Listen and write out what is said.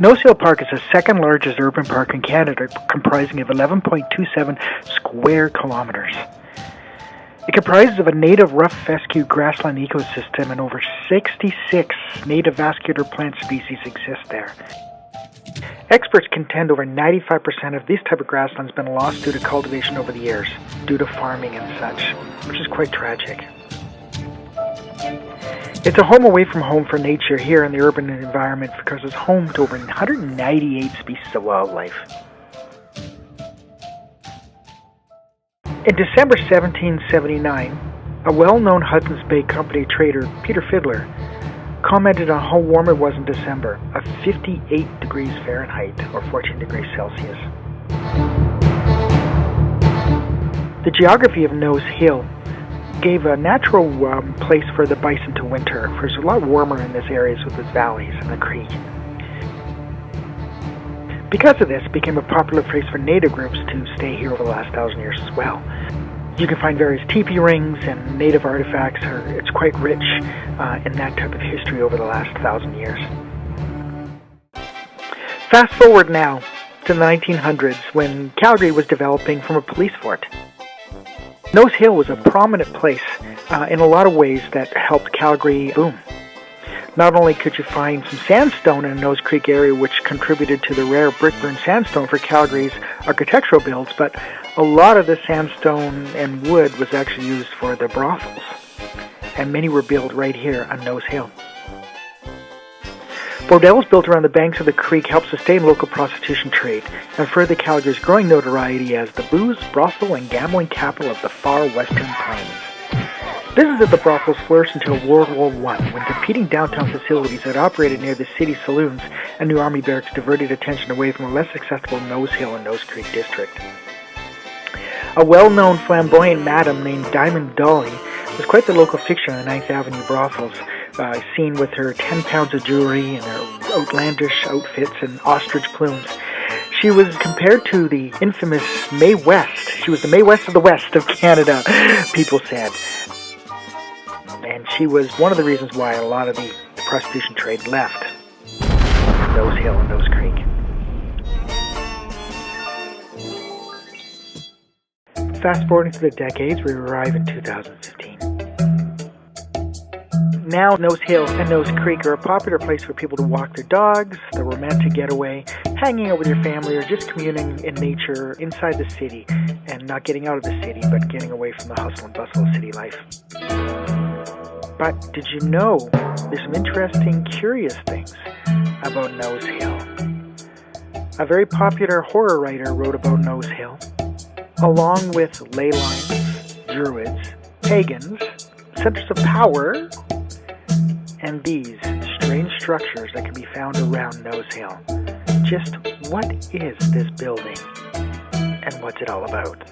Nose Hill Park is the second largest urban park in Canada, comprising of 11.27 square kilometers. It comprises of a native rough fescue grassland ecosystem, and over 66 native vascular plant species exist there. Experts contend over 95% of this type of grassland has been lost due to cultivation over the years, due to farming and such, which is quite tragic. It's a home away from home for nature here in the urban environment because it's home to over 198 species of wildlife. In December 1779, a well-known Hudson's Bay Company trader, Peter Fiddler, commented on how warm it was in December, of 58 degrees Fahrenheit or 14 degrees Celsius. The geography of Nose Hill gave a natural place for the bison to winter, for it's a lot warmer in this area with its valleys and the creek. Because of this, it became a popular place for native groups to stay here over the last 1,000 years as well. You can find various teepee rings and native artifacts. It's quite rich in that type of history over the last 1,000 years. Fast forward now to the 1900s when Calgary was developing from a police fort. Nose Hill was a prominent place in a lot of ways that helped Calgary boom. Not only could you find some sandstone in the Nose Creek area, which contributed to the rare brick-burn sandstone for Calgary's architectural builds, but a lot of the sandstone and wood was actually used for the brothels, and many were built right here on Nose Hill. Bordels built around the banks of the creek helped sustain local prostitution trade and further Calgary's growing notoriety as the booze, brothel, and gambling capital of the far western plains. Business at the brothels flourished until World War I, when competing downtown facilities that operated near the city saloons and new army barracks diverted attention away from a less accessible Nose Hill and Nose Creek district. A well-known flamboyant madam named Diamond Dolly was quite the local fixture in the 9th Avenue brothels, seen with her 10 pounds of jewelry and her outlandish outfits and ostrich plumes. She was compared to the infamous Mae West. She was the Mae West of the West of Canada, people said. And she was one of the reasons why a lot of the prostitution trade left Nose Hill and Nose Creek. Fast forwarding through the decades, we arrive in 2015. Now Nose Hill and Nose Creek are a popular place for people to walk their dogs, the romantic getaway, hanging out with your family, or just communing in nature inside the city, and not getting out of the city, but getting away from the hustle and bustle of city life. But did you know there's some interesting, curious things about Nose Hill? A very popular horror writer wrote about Nose Hill, along with ley lines, druids, pagans, centers of power, and these strange structures that can be found around Nose Hill. Just what is this building, and what's it all about?